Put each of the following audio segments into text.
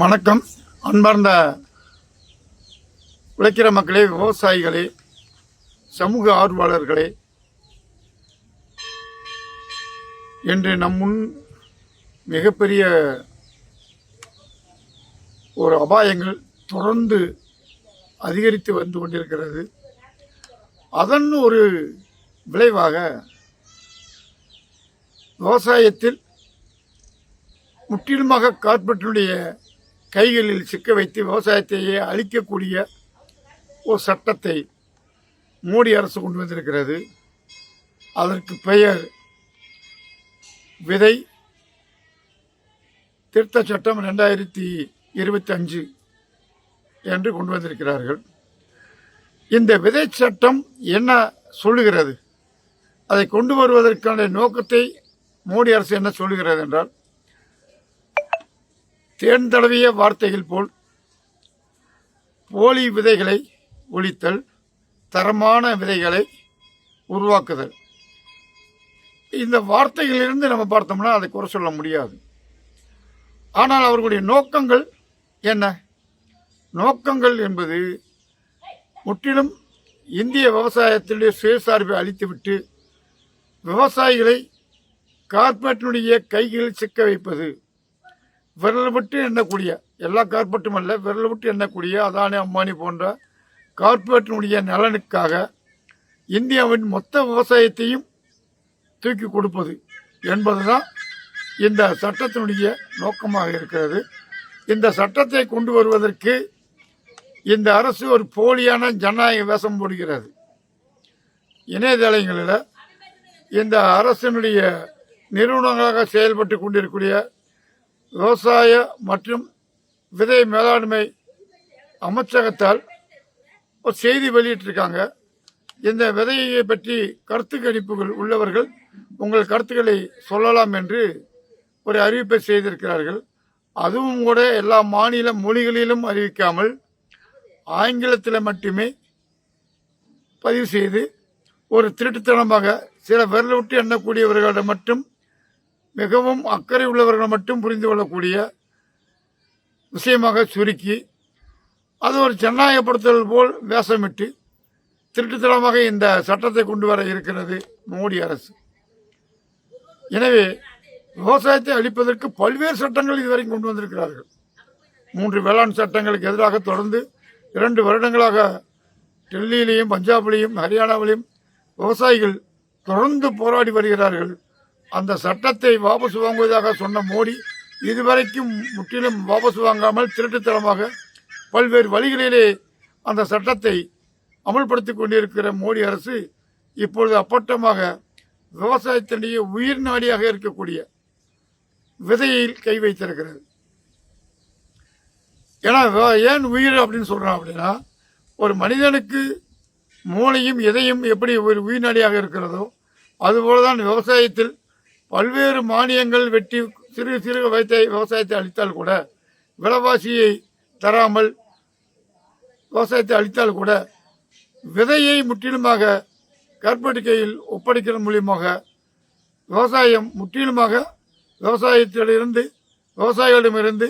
வணக்கம். அன்பார்ந்த உழைக்கிற மக்களே, விவசாயிகளே, சமூக ஆர்வலர்களே, இன்று நம் முன் மிகப்பெரிய ஒரு அபாயங்கள் தொடர்ந்து அதிகரித்து வந்து கொண்டிருக்கிறது. அதன் ஒரு விளைவாக விவசாயத்தில் முற்றிலுமாக கார்ப்பரேட்டினுடைய கைகளில் சிக்க வைத்து விவசாயத்தையே அழிக்கக்கூடிய ஒரு சட்டத்தை மோடி அரசு கொண்டு வந்திருக்கிறது. அதற்கு பெயர் விதை திருத்த சட்டம் 2025 என்று கொண்டு வந்திருக்கிறார்கள். இந்த விதை சட்டம் என்ன சொல்லுகிறது, அதை கொண்டு வருவதற்கான நோக்கத்தை மோடி அரசு என்ன சொல்லுகிறது என்றால், தேன் தடவிய வார்த்தைகள் போல் போலி விதைகளை ஒழித்தல், தரமான விதைகளை உருவாக்குதல். இந்த வார்த்தைகளிலிருந்து நம்ம பார்த்தோம்னா அதை குறை சொல்ல முடியாது. ஆனால் அவர்களுடைய நோக்கங்கள் என்ன? நோக்கங்கள் என்பது முற்றிலும் இந்திய விவசாயத்தினுடைய சுயசார்பை அளித்துவிட்டு விவசாயிகளை கார்ப்பரேட்டினுடைய கைகளில் சிக்க வைப்பது. விரல் விட்டு எண்ணக்கூடிய, எல்லா கார்ப்பரேட்டும் அல்ல, விரல் விட்டு எண்ணக்கூடிய அதானி அம்பானி போன்ற கார்ப்பரேட்டினுடைய நலனுக்காக இந்தியாவின் மொத்த விவசாயத்தையும் தூக்கி கொடுப்பது என்பதுதான் இந்த சட்டத்தினுடைய நோக்கமாக இருக்கிறது. இந்த சட்டத்தை கொண்டு வருவதற்கு இந்த அரசு ஒரு போலியான ஜனநாயக வேஷம் போடுகிறது. இணையதளங்களில் இந்த அரசினுடைய நிறுவனங்களாக செயல்பட்டு கொண்டிருக்கக்கூடிய விவசாய மற்றும் விதை மேலாண்மை அமைச்சகத்தால் ஒரு செய்தி வெளியிட்டிருக்காங்க. இந்த விதையை பற்றி கருத்து கணிப்புகள் உள்ளவர்கள் உங்கள் கருத்துக்களை சொல்லலாம் என்று ஒரு அறிவிப்பை செய்திருக்கிறார்கள். அதுவும் கூட எல்லா மாநில மொழிகளிலும் அறிவிக்காமல் ஆங்கிலத்தில் மட்டுமே பதிவு செய்து ஒரு திருட்டுத்தனமாக சில விரல் விட்டு எண்ணக்கூடியவர்களிடம் மட்டும், மிகவும் அக்கறை உள்ளவர்கள் மட்டும் புரிந்து கொள்ளக்கூடிய விஷயமாக சுருக்கி அது ஒரு ஜனநாயகப்படுத்தல் போல் வேஷமிட்டு திருட்டுத்தனமாக இந்த சட்டத்தை கொண்டு வர இருக்கிறது மோடி அரசு. எனவே விவசாயத்தை அழிப்பதற்கு பல்வேறு சட்டங்கள் இதுவரை கொண்டு வந்திருக்கிறார்கள். 3 வேளாண் சட்டங்களுக்கு எதிராக தொடர்ந்து 2 வருடங்களாக டெல்லியிலையும் பஞ்சாபிலையும் ஹரியானாவிலையும் விவசாயிகள் தொடர்ந்து போராடி வருகிறார்கள். அந்த சட்டத்தை வாபஸ் வாங்குவதாக சொன்ன மோடி இதுவரைக்கும் முற்றிலும் வாபஸ் வாங்காமல் திருட்டுத்தனமாக பல்வேறு வழிகளிலே அந்த சட்டத்தை அமல்படுத்திக் கொண்டிருக்கிற மோடி அரசு இப்பொழுது அப்பட்டமாக விவசாயத்தினுடைய உயிர் நாடியாக இருக்கக்கூடிய விதையில் கை வைத்திருக்கிறது. ஏன்னா ஏன் உயிர் அப்படின்னு சொல்றான் அப்படின்னா, ஒரு மனிதனுக்கு மூளையும் இதயம் எப்படி ஒரு உயிர் நாடியாக இருக்கிறதோ அதுபோலதான் விவசாயத்தில் பல்வேறு மானியங்கள் வெட்டி சிறு சிறு விவசாயத்தை அளித்தால் கூட, விலைவாசியை தராமல் விவசாயத்தை அளித்தால் கூட, விதையை முற்றிலுமாக கார்ப்பரேட் கையில் ஒப்படைக்கிறது மூலியமாக விவசாயம் முற்றிலுமாக விவசாயிகளிடமிருந்து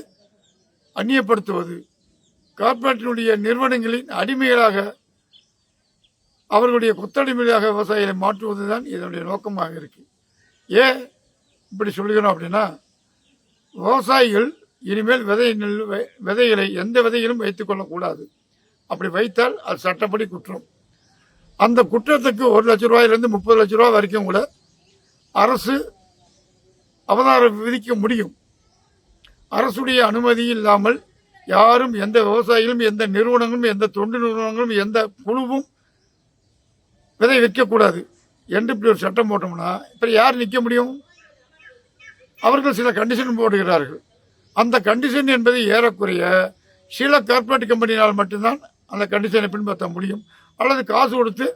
அந்நியப்படுத்துவது, கார்ப்பரேட்டினுடைய நிறுவனங்களின் அடிமைகளாக, அவர்களுடைய கொத்தடிமைகளாக விவசாயிகளை மாற்றுவதுதான் இதனுடைய நோக்கமாக இருக்கு. ஏன் இப்படி சொல்லுகிறோம் அப்படின்னா, விவசாயிகள் இனிமேல் விதைகளை எந்த விதையிலும் வைத்துக் கொள்ளக்கூடாது. அப்படி வைத்தால் அது சட்டப்படி குற்றம். அந்த குற்றத்துக்கு 1 லட்ச ரூபாயிலிருந்து 30 லட்ச ரூபாய் வரைக்கும் கூட அரசு அபராதம் விதிக்க முடியும். அரசுடைய அனுமதி இல்லாமல் யாரும், எந்த விவசாயிகளும், எந்த நிறுவனங்களும், எந்த தொண்டு நிறுவனங்களும், எந்த குழுவும் விதை விற்கக்கூடாது என்று இப்படி ஒரு சட்டம் போட்டோம்னா இப்போ யார் நிற்க முடியும்? அவர்கள் சில கண்டிஷன் போடுகிறார்கள். அந்த கண்டிஷன் என்பது ஏறக்குறைய சில கார்ப்பரேட் கம்பெனினால் மட்டும்தான் அந்த கண்டிஷனை பின்பற்ற முடியும், அல்லது காசு கொடுத்து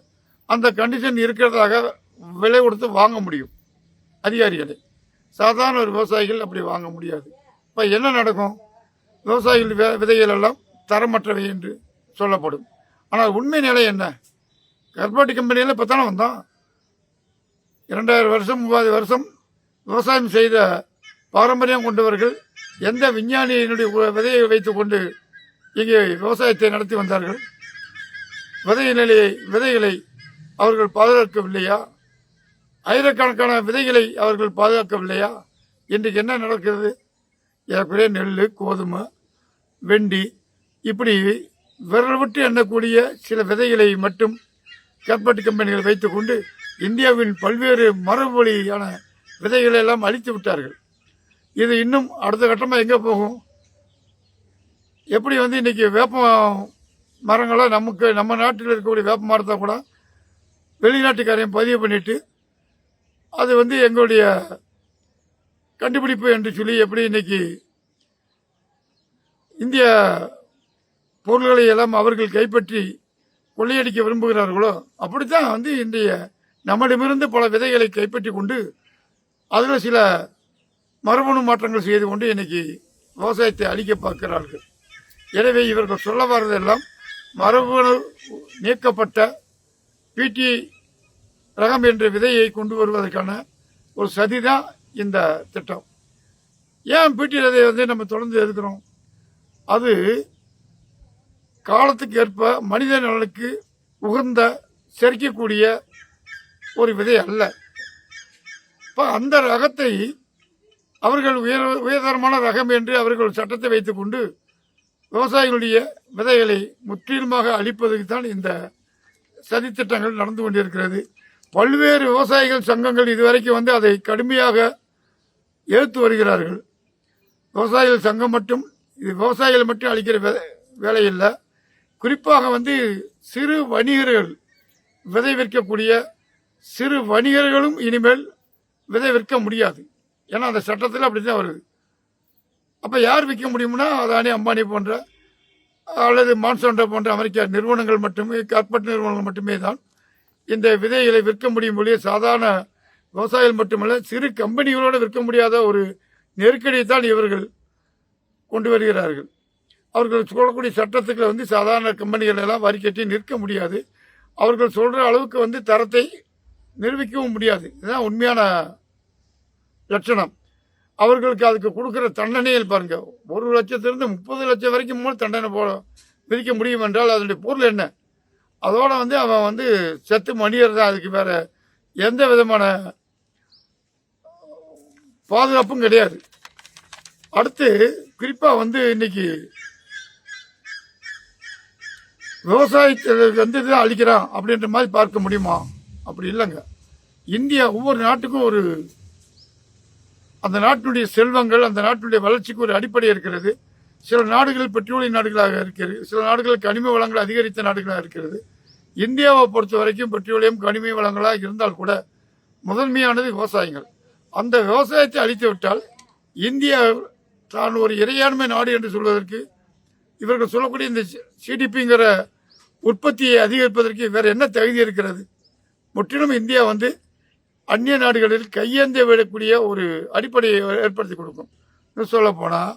அந்த கண்டிஷன் இருக்கிறதாக விலை கொடுத்து வாங்க முடியும் அதிகாரிகளை. சாதாரண ஒரு விவசாயிகள் அப்படி வாங்க முடியாது. இப்போ என்ன நடக்கும்? விவசாயிகள் விதைகள் எல்லாம் தரமற்றவை என்று சொல்லப்படும். ஆனால் உண்மை நிலை என்ன? கார்ப்பரேட் கம்பெனியில் இப்போ தானே வந்தோம். 2000 வருஷம் 3000 வருஷம் விவசாயம் செய்த பாரம்பரியம் கொண்டவர்கள் எந்த விஞ்ஞானியினுடைய விதையை வைத்துக்கொண்டு இங்கே விவசாயத்தை நடத்தி வந்தார்கள்? விதைகளை அவர்கள் பாதுகாக்கவில்லையா? ஆயிரக்கணக்கான விதைகளை அவர்கள் பாதுகாக்கவில்லையா? இன்றைக்கு என்ன நடக்கிறது? ஏற்கனவே நெல், கோதுமை, வெண்டி இப்படி விரல் விட்டு எண்ணக்கூடிய சில விதைகளை மட்டும் கார்ப்பரேட் கம்பெனிகள் வைத்துக்கொண்டு இந்தியாவின் பல்வேறு மரபுவழியான விதைகளை எல்லாம் அழித்து விட்டார்கள். இது இன்னும் அடுத்த கட்டமாக எங்கே போகும்? எப்படி இன்றைக்கி வேப்ப மரங்களை நம்ம நாட்டில் இருக்கக்கூடிய வேப்ப மரத்தை கூட வெளிநாட்டுக்காரையும் பதிவு பண்ணிவிட்டு அது எங்களுடைய கண்டுபிடிப்பு என்று சொல்லி எப்படி இன்றைக்கி இந்திய பொருள்களை எல்லாம் அவர்கள் கைப்பற்றி கொள்ளையடிக்க விரும்புகிறார்களோ அப்படித்தான் இன்றைய நம்மிடமிருந்து பல விதைகளை கைப்பற்றி கொண்டு அதில் சில மரபணு மாற்றங்கள் செய்து கொண்டு இன்றைக்கி விவசாயத்தை அழிக்க பார்க்கிறார்கள். எனவே இவர்கள் சொல்ல வர்றதெல்லாம் மரபணு நீக்கப்பட்ட பிடி ரகம் என்ற விதையை கொண்டு வருவதற்கான ஒரு சதிதான் இந்த திட்டம். ஏன் பிடி விதையை நம்ம தொடர்ந்து எதுக்கிறோம்? அது காலத்துக்கு ஏற்ப மனித நலனுக்கு உகந்த செரிக்கக்கூடிய ஒரு விதை அல்ல. இப்போ அந்த ரகத்தை அவர்கள் உயர்தரமான ரகம் என்று அவர்கள் சட்டத்தை வைத்துக்கொண்டு விவசாயிகளுடைய விதைகளை முற்றிலுமாக அழிப்பதற்கு தான் இந்த சதித்திட்டங்கள் நடந்து கொண்டிருக்கிறது. பல்வேறு விவசாயிகள் சங்கங்கள் இதுவரைக்கும் அதை கடுமையாக எதிர்த்து வருகிறார்கள். விவசாயிகள் சங்கம் மட்டும் இது விவசாயிகள் மட்டும் அளிக்கிற வேலை இல்லை. குறிப்பாக சிறு வணிகர்கள், விதை விற்கக்கூடிய சிறு வணிகர்களும் இனிமேல் விதை விற்க முடியாது. ஏன்னா அந்த சட்டத்தில் அப்படி தான் வருது. அப்போ யார் விற்க முடியும்னா அதானி, அம்பானி போன்ற அல்லது மான்சாண்டோ போன்ற அமெரிக்க நிறுவனங்கள் மட்டுமே, கார்ப்பரேட் நிறுவனங்கள் மட்டுமே தான் இந்த விதைகளை விற்க முடியும் ஒழிய சாதாரண விவசாயிகள் மட்டுமல்ல, சிறு கம்பெனிகளோடு விற்க முடியாத ஒரு நெருக்கடியை தான் இவர்கள் கொண்டு வருகிறார்கள். அவர்கள் சொல்லக்கூடிய சட்டத்துக்களை சாதாரண கம்பெனிகள் எல்லாம் வரி கட்டி நிற்க முடியாது. அவர்கள் சொல்கிற அளவுக்கு தரத்தை நிரூபிக்கவும் முடியாது. இதுதான் உண்மையான லட்சணம். அவர்களுக்கு அதுக்கு கொடுக்குற தண்டனையில் பாருங்கள், 1 லட்சத்திலிருந்து 30 லட்சம் வரைக்கும் மூலம் தண்டனை விதிக்க முடியும் என்றால் அதனுடைய பொருள் என்ன? அதோட அவன் செத்து மணியர் தான். அதுக்கு வேற எந்த விதமான பாதுகாப்பும் கிடையாது. அடுத்து குறிப்பாக இன்னைக்கு விவசாயத்தை தான் அழிக்கிறான் அப்படின்ற மாதிரி பார்க்க முடியுமா? அப்படி இல்லைங்க. இந்தியா ஒவ்வொரு நாட்டுக்கும் அந்த நாட்டினுடைய செல்வங்கள், அந்த நாட்டினுடைய வளர்ச்சிக்கு ஒரு அடிப்படை இருக்கிறது. சில நாடுகள் பெட்ரோலிய நாடுகளாக இருக்கிறது, சில நாடுகள் கனிம வளங்கள் அதிகரித்த நாடுகளாக இருக்கிறது. இந்தியாவை பொறுத்த வரைக்கும் பெட்ரோலியம் கனிம வளங்களாக இருந்தால் கூட முதன்மையானது விவசாயங்கள். அந்த விவசாயத்தை அழித்து விட்டால் இந்தியா தான் ஒரு இறையாண்மை நாடு என்று சொல்வதற்கு, இவர்கள் சொல்லக்கூடிய இந்த சிடிபிங்கிற உற்பத்தியை அதிகரிப்பதற்கு வேறு என்ன தகுதி இருக்கிறது? முற்றிலும் இந்தியா அந்நிய நாடுகளில் கையேந்தி விடக்கூடிய ஒரு அடிப்படையை ஏற்படுத்தி கொடுக்கும். இன்னும் சொல்லப்போனால்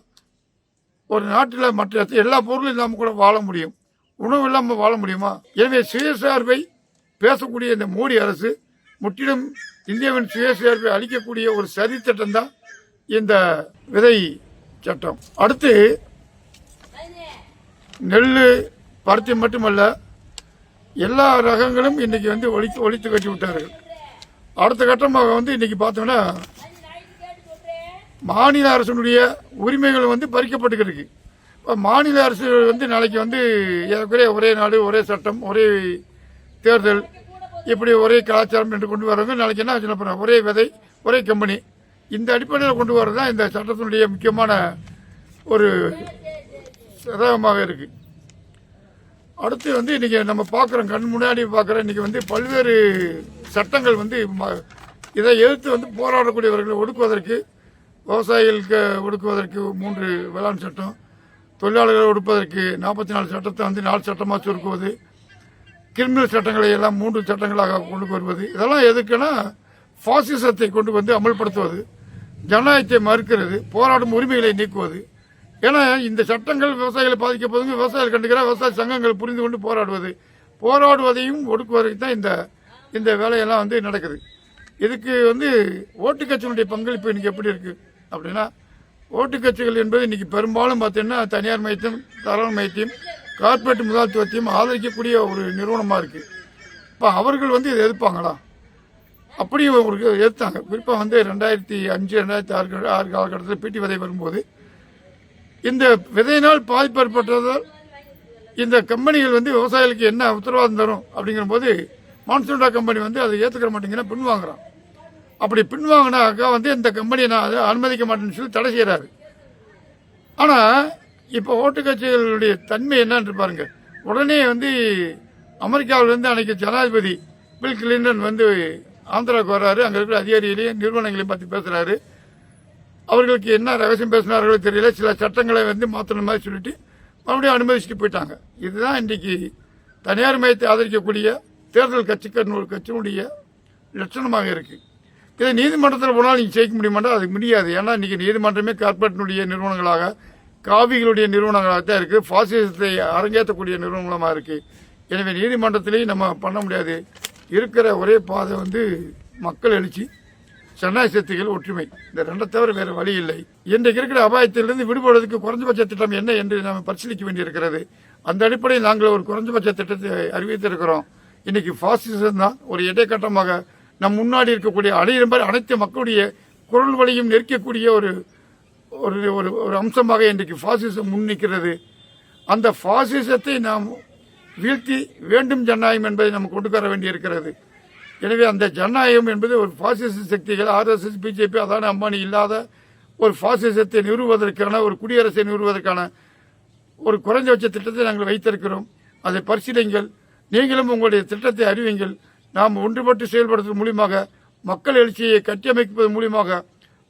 ஒரு நாட்டில் மற்ற எல்லா பொருளும் இல்லாமல் கூட வாழ முடியும், உணவு இல்லாமல் வாழ முடியுமா? எனவே சுயசார்பை பேசக்கூடிய இந்த மோடி அரசு முற்றிலும் இந்தியாவின் சுயசார்பை அளிக்கக்கூடிய ஒரு சதித்திட்டம் தான் இந்த விதை சட்டம். அடுத்து நெல், பருத்தி மட்டுமல்ல, எல்லா ரகங்களும் இன்றைக்கி ஒழித்து கட்டி விட்டார்கள். அடுத்த கட்டமாக இன்னைக்கு பார்த்தோம்னா மாநில அரசுடைய உரிமைகள் பறிக்கப்பட்டுருக்கு. இப்போ மாநில அரசு நாளைக்கு ஏற்கனவே ஒரே நாடு, ஒரே சட்டம், ஒரே தேர்தல், இப்படி ஒரே கலாச்சாரம் என்று கொண்டு வரவங்க நாளைக்கு என்ன சொல்ல போகிறாங்க? ஒரே விதை, ஒரே கம்பெனி. இந்த அடிப்படையில் கொண்டு வரது தான் இந்த சட்டத்தினுடைய முக்கியமான ஒரு சதவமாக இருக்குது. அடுத்து இன்றைக்கி நம்ம பார்க்குறோம், கண் முன்னாடி பார்க்குறோம், இன்றைக்கி பல்வேறு சட்டங்கள் இதை எதிர்த்து போராடக்கூடியவர்களை ஒடுக்குவதற்கு, விவசாயிகளுக்கு ஒடுக்குவதற்கு 3 வேளாண் சட்டம், தொழிலாளர்களை ஒடுப்பதற்கு 44 சட்டத்தை 4 சட்டமாக சுருக்குவது, கிரிமினல் சட்டங்களை எல்லாம் 3 சட்டங்களாக கொண்டு வருவது, இதெல்லாம் எதுக்குன்னா பாசிசத்தை கொண்டு அமல்படுத்துவது, ஜனநாயகத்தை மறுக்கிறது, போராடும் உரிமைகளை நீக்குவது. ஏன்னா இந்த சட்டங்கள் விவசாயிகளை பாதிக்க போதுங்க, விவசாயிகள் கண்டுக்கிற விவசாய சங்கங்கள் புரிந்து கொண்டு போராடுவதையும் ஒடுக்குவதற்கு தான் இந்த வேலையெல்லாம் நடக்குது. இதுக்கு ஓட்டு கட்சியினுடைய பங்களிப்பு இன்னைக்கு எப்படி இருக்குது அப்படின்னா, ஓட்டு கட்சிகள் என்பது இன்னைக்கு பெரும்பாலும் பார்த்தீங்கன்னா தனியார் மையத்தையும் தரவு மையத்தையும் கார்ப்பரேட் முதலாளித்துவத்தையும் ஆதரிக்கக்கூடிய ஒரு நிறுவனமாக இருக்குது. இப்போ அவர்கள் வந்து இதை எதிர்ப்பாங்களா? அப்படியே ஒரு எதிர்த்தாங்க. குறிப்பாக வந்து 2005 2006 காலகட்டத்தில் பீட்டி விதை வரும்போது இந்த விதையினால் பாதிப்பு ஏற்பட்டதால் இந்த கம்பெனிகள் வந்து விவசாயிகளுக்கு என்ன உத்தரவாதம் தரும் அப்படிங்கிற போது மான்சூண்டா கம்பெனி வந்து அதை ஏற்றுக்கிற மாட்டேங்கன்னா பின்வாங்குறான். அப்படி பின்வாங்கினாக்கா வந்து இந்த கம்பெனியை நான் அதை அனுமதிக்க மாட்டேன்னு சொல்லி தடை செய்கிறாரு. ஆனால் இப்போ ஓட்டு கட்சிகளுடைய தன்மை என்னன்னு பாருங்க. உடனே வந்து அமெரிக்காவிலேருந்து அன்னைக்கு ஜனாதிபதி பில் கிளின்டன் வந்து ஆந்திராவுக்கு வர்றாரு. அங்கே இருக்கிற அதிகாரிகளையும் நிறுவனங்களையும் பற்றி பேசுகிறாரு. அவர்களுக்கு என்ன ரகசியம் பேசினார்களோ தெரியல. சில சட்டங்களை வந்து மாற்றின மாதிரி சொல்லிட்டு மறுபடியும் அனுமதிச்சுட்டு போயிட்டாங்க. இதுதான் இன்றைக்கு தனியார் மையத்தை ஆதரிக்கக்கூடிய தேர்தல் கட்சியினுடைய லட்சணமாக இருக்குது. இதை நீதிமன்றத்தில் போனால் நீங்கள் ஜெயிக்க முடியுமாட்டா? அது முடியாது. ஏன்னா இன்றைக்கி நீதிமன்றமே கார்ப்பரேட்டினுடைய நிறுவனங்களாக, காவிகளுடைய நிறுவனங்களாக தான் இருக்குது. பாசிசத்தை அரங்கேற்றக்கூடிய நிறுவனங்களாக இருக்குது. எனவே நீதிமன்றத்திலையும் நம்ம பண்ண முடியாது. இருக்கிற ஒரே பாதை வந்து மக்கள் எழுச்சி, ஜனநாயக சக்திகள் ஒற்றுமை. இந்த ரெண்டை தவிர வேறு வழி இல்லை. இன்றைக்கு இருக்கிற அபாயத்திலிருந்து விடுபடுவதற்கு குறைஞ்சபட்ச திட்டம் என்ன என்று நாம் பரிசீலிக்க வேண்டியிருக்கிறது. அந்த அடிப்படையில் நாங்கள் ஒரு குறைஞ்சபட்ச திட்டத்தை அறிவித்திருக்கிறோம். இன்னைக்கு பாசிசம் தான் ஒரு இடைக்கட்டமாக நம் முன்னாடி இருக்கக்கூடிய அனைத்து மக்களுடைய குரல் வழியும் நெருக்கக்கூடிய ஒரு ஒரு அம்சமாக இன்றைக்கு பாசிசம் முன்னிற்கிறது. அந்த பாசிசத்தை நாம் வீழ்த்தி வேண்டும் ஜனநாயகம் என்பதை நம்ம கொண்டு வர வேண்டியிருக்கிறது. எனவே அந்த ஜனநாயகம் என்பது ஒரு பாசிச சக்திகள் RSS, BJP, அதானி, அம்பானி இல்லாத ஒரு பாசிசத்தை நிறுவுவதற்கான, ஒரு குடியரசை நிறுவுவதற்கான ஒரு குறைந்தபட்ச திட்டத்தை நாங்கள் வைத்திருக்கிறோம். அதை பரிசீலிங்கள். நீங்களும் உங்களுடைய திட்டத்தை அறிவிங்கள். நாம் ஒன்றுபட்டு செயல்படுத்துவதன் மூலியமாக, மக்கள் எழுச்சியை கட்டியமைப்பதன் மூலியமாக,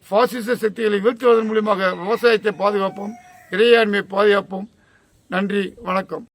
பாசிச சக்திகளை வீழ்த்துவதன் மூலியமாக விவசாயத்தை பாதுகாப்போம், இறையாண்மையை பாதுகாப்போம். நன்றி, வணக்கம்.